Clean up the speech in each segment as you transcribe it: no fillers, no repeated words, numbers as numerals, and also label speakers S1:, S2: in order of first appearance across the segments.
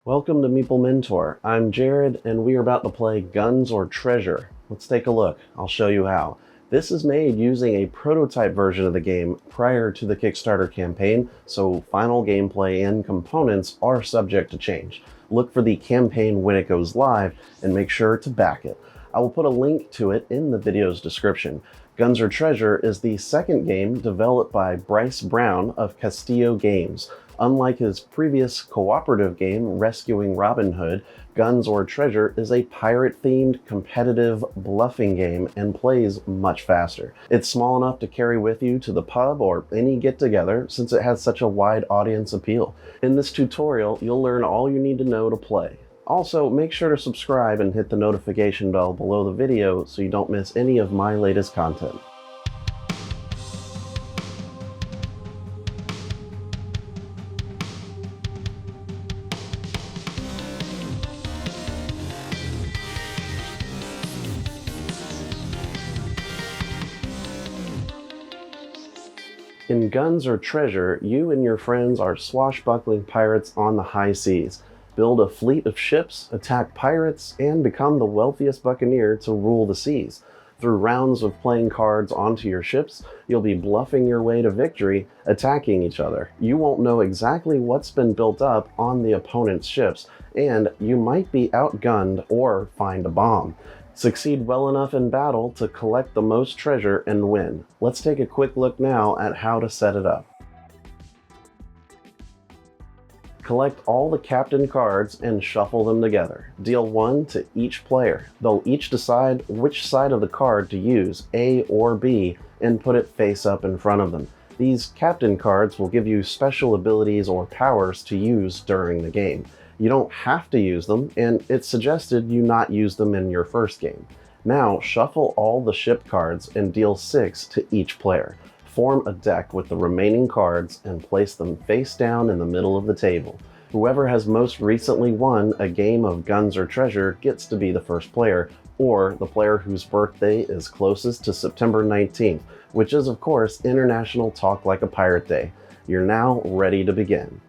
S1: Welcome to Meeple Mentor. I'm Jared, and we are about to play Guns or Treasure. Let's take a look. I'll show you how. This is made using a prototype version of the game prior to the Kickstarter campaign, so final gameplay and components are subject to change. Look for the campaign when it goes live, and make sure to back it. I will put a link to it in the video's description. Guns or Treasure is the second game developed by Bryce Brown of Castillo Games. Unlike his previous cooperative game, Rescuing Robin Hood, Guns or Treasure is a pirate-themed, competitive bluffing game and plays much faster. It's small enough to carry with you to the pub or any get-together since it has such a wide audience appeal. In this tutorial, you'll learn all you need to know to play. Also, make sure to subscribe and hit the notification bell below the video so you don't miss any of my latest content. In Guns or Treasure, you and your friends are swashbuckling pirates on the high seas. Build a fleet of ships, attack pirates, and become the wealthiest buccaneer to rule the seas. Through rounds of playing cards onto your ships, you'll be bluffing your way to victory, attacking each other. You won't know exactly what's been built up on the opponent's ships, and you might be outgunned or find a bomb. Succeed well enough in battle to collect the most treasure and win. Let's take a quick look now at how to set it up. Collect all the captain cards and shuffle them together. Deal one to each player. They'll each decide which side of the card to use, A or B, and put it face up in front of them. These captain cards will give you special abilities or powers to use during the game. You don't have to use them, and it's suggested you not use them in your first game. Now, shuffle all the ship cards and deal 6 to each player. Form a deck with the remaining cards and place them face down in the middle of the table. Whoever has most recently won a game of Guns or Treasure gets to be the first player, or the player whose birthday is closest to September 19th, which is of course International Talk Like a Pirate Day. You're now ready to begin.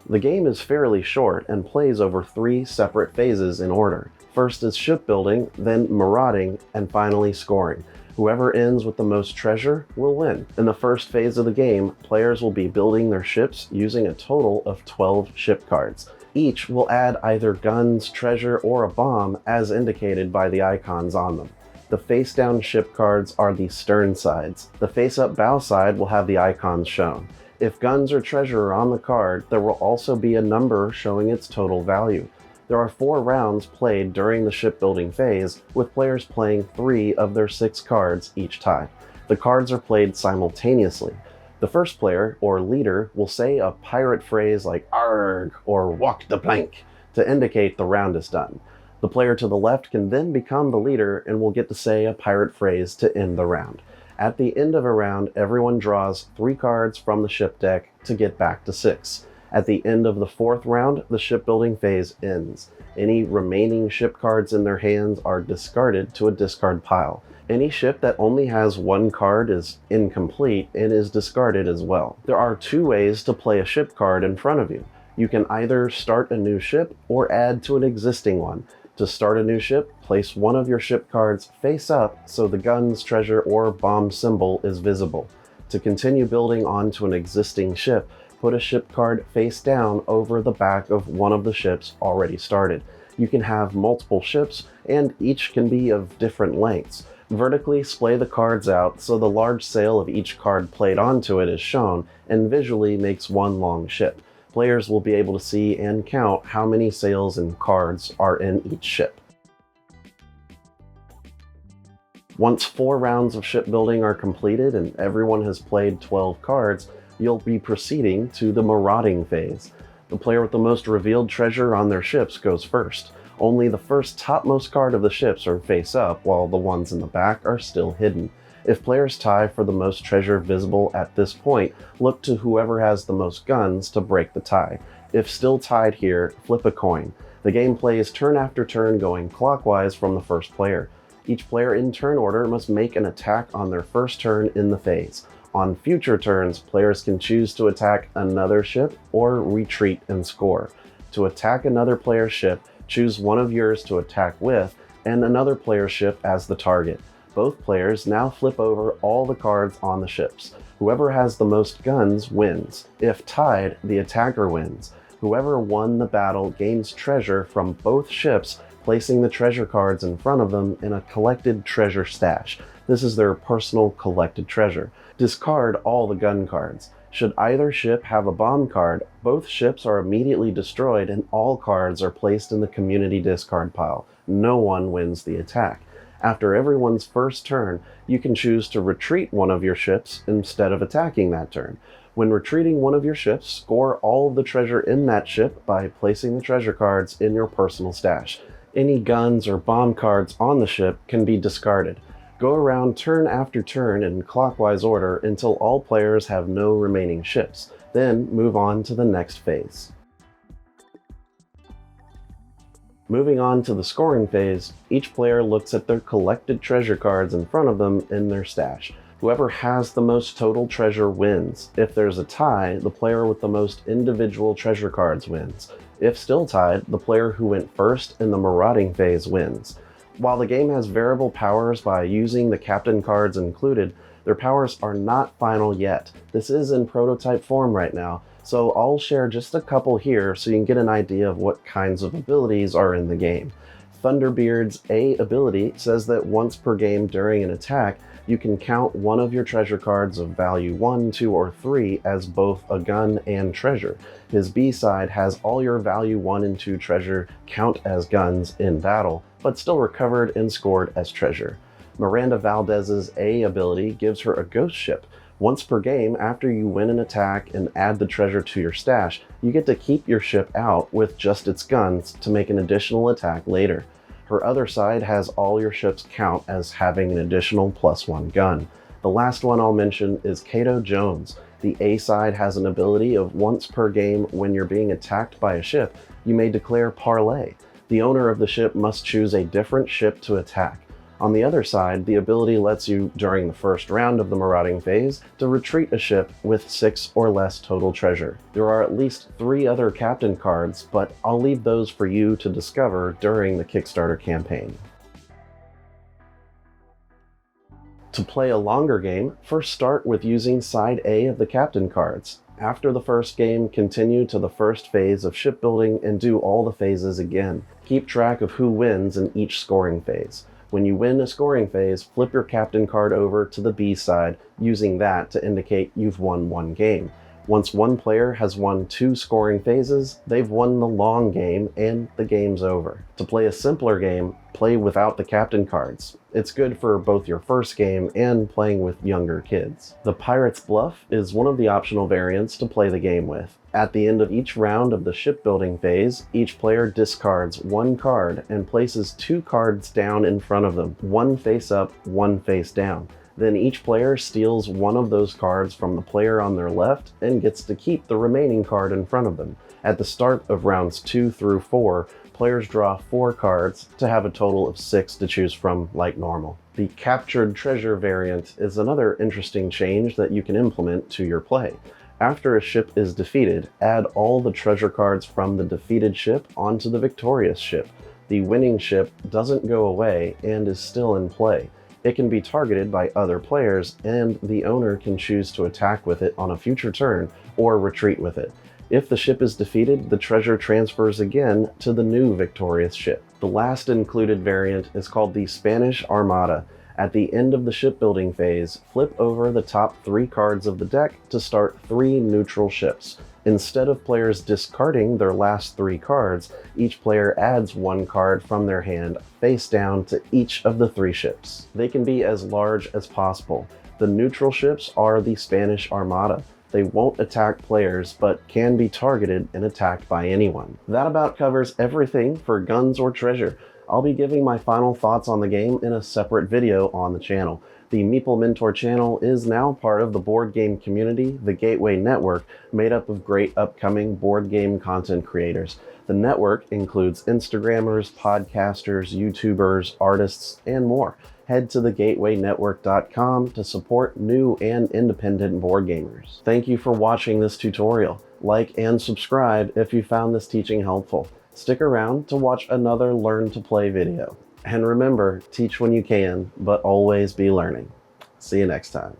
S1: The game is fairly short and plays over 3 separate phases in order. First is shipbuilding, then marauding, and finally scoring. Whoever ends with the most treasure will win. In the first phase of the game, players will be building their ships using a total of 12 ship cards. Each will add either guns, treasure, or a bomb as indicated by the icons on them. The face-down ship cards are the stern sides. The face-up bow side will have the icons shown. If guns or treasure are on the card, there will also be a number showing its total value. There are 4 rounds played during the shipbuilding phase, with players playing 3 of their 6 cards each time. The cards are played simultaneously. The first player, or leader, will say a pirate phrase like "Arg" or "Walk the plank" to indicate the round is done. The player to the left can then become the leader and will get to say a pirate phrase to end the round. At the end of a round, everyone draws 3 cards from the ship deck to get back to 6. At the end of the 4th round, the shipbuilding phase ends. Any remaining ship cards in their hands are discarded to a discard pile. Any ship that only has 1 card is incomplete and is discarded as well. There are 2 ways to play a ship card in front of you. You can either start a new ship or add to an existing one. To start a new ship, place one of your ship cards face up so the guns, treasure, or bomb symbol is visible. To continue building onto an existing ship, put a ship card face down over the back of one of the ships already started. You can have multiple ships, and each can be of different lengths. Vertically splay the cards out so the large sail of each card played onto it is shown and visually makes one long ship. Players will be able to see and count how many sails and cards are in each ship. Once 4 rounds of shipbuilding are completed and everyone has played 12 cards, you'll be proceeding to the marauding phase. The player with the most revealed treasure on their ships goes first. Only the first topmost card of the ships are face up, while the ones in the back are still hidden. If players tie for the most treasure visible at this point, look to whoever has the most guns to break the tie. If still tied here, flip a coin. The game plays turn after turn going clockwise from the first player. Each player in turn order must make an attack on their first turn in the phase. On future turns, players can choose to attack another ship or retreat and score. To attack another player's ship, choose one of yours to attack with and another player's ship as the target. Both players now flip over all the cards on the ships. Whoever has the most guns wins. If tied, the attacker wins. Whoever won the battle gains treasure from both ships, placing the treasure cards in front of them in a collected treasure stash. This is their personal collected treasure. Discard all the gun cards. Should either ship have a bomb card, both ships are immediately destroyed and all cards are placed in the community discard pile. No one wins the attack. After everyone's first turn, you can choose to retreat one of your ships instead of attacking that turn. When retreating one of your ships, score all of the treasure in that ship by placing the treasure cards in your personal stash. Any guns or bomb cards on the ship can be discarded. Go around turn after turn in clockwise order until all players have no remaining ships. Then move on to the next phase. Moving on to the scoring phase, each player looks at their collected treasure cards in front of them in their stash. Whoever has the most total treasure wins. If there's a tie, the player with the most individual treasure cards wins. If still tied, the player who went first in the Marauding phase wins. While the game has variable powers by using the captain cards included, their powers are not final yet. This is in prototype form right now, so I'll share just a couple here so you can get an idea of what kinds of abilities are in the game. Thunderbeard's A ability says that once per game during an attack, you can count one of your treasure cards of value 1, 2, or 3 as both a gun and treasure. His B side has all your value 1 and 2 treasure count as guns in battle, but still recovered and scored as treasure. Miranda Valdez's A ability gives her a ghost ship. Once per game, after you win an attack and add the treasure to your stash, you get to keep your ship out with just its guns to make an additional attack later. Her other side has all your ships count as having an additional +1 gun. The last one I'll mention is Cato Jones. The A side has an ability of once per game when you're being attacked by a ship, you may declare parley. The owner of the ship must choose a different ship to attack. On the other side, the ability lets you, during the first round of the Marauding phase, to retreat a ship with 6 or less total treasure. There are at least 3 other captain cards, but I'll leave those for you to discover during the Kickstarter campaign. To play a longer game, first start with using side A of the captain cards. After the first game, continue to the first phase of shipbuilding and do all the phases again. Keep track of who wins in each scoring phase. When you win a scoring phase, flip your captain card over to the B side, using that to indicate you've won one game. Once one player has won 2 scoring phases, they've won the long game and the game's over. To play a simpler game, play without the captain cards. It's good for both your first game and playing with younger kids. The Pirate's Bluff is one of the optional variants to play the game with. At the end of each round of the shipbuilding phase, each player discards 1 card and places 2 cards down in front of them, 1 face up, 1 face down. Then each player steals one of those cards from the player on their left and gets to keep the remaining card in front of them. At the start of rounds 2 through 4, players draw 4 cards to have a total of 6 to choose from like normal. The Captured Treasure variant is another interesting change that you can implement to your play. After a ship is defeated, add all the treasure cards from the defeated ship onto the victorious ship. The winning ship doesn't go away and is still in play. It can be targeted by other players, and the owner can choose to attack with it on a future turn or retreat with it. If the ship is defeated, the treasure transfers again to the new victorious ship. The last included variant is called the Spanish Armada. At the end of the shipbuilding phase, flip over the top 3 cards of the deck to start 3 neutral ships. Instead of players discarding their last 3 cards, each player adds 1 card from their hand face down to each of the 3 ships. They can be as large as possible. The neutral ships are the Spanish Armada. They won't attack players, but can be targeted and attacked by anyone. That about covers everything for Guns or Treasure. I'll be giving my final thoughts on the game in a separate video on the channel. The Meeple Mentor channel is now part of the board game community, the Gateway Network, made up of great upcoming board game content creators. The network includes Instagrammers, podcasters, YouTubers, artists, and more. head to thegatewaynetwork.com to support new and independent board gamers. Thank you for watching this tutorial. Like and subscribe if you found this teaching helpful. Stick around to watch another Learn to Play video. And remember, teach when you can, but always be learning. See you next time.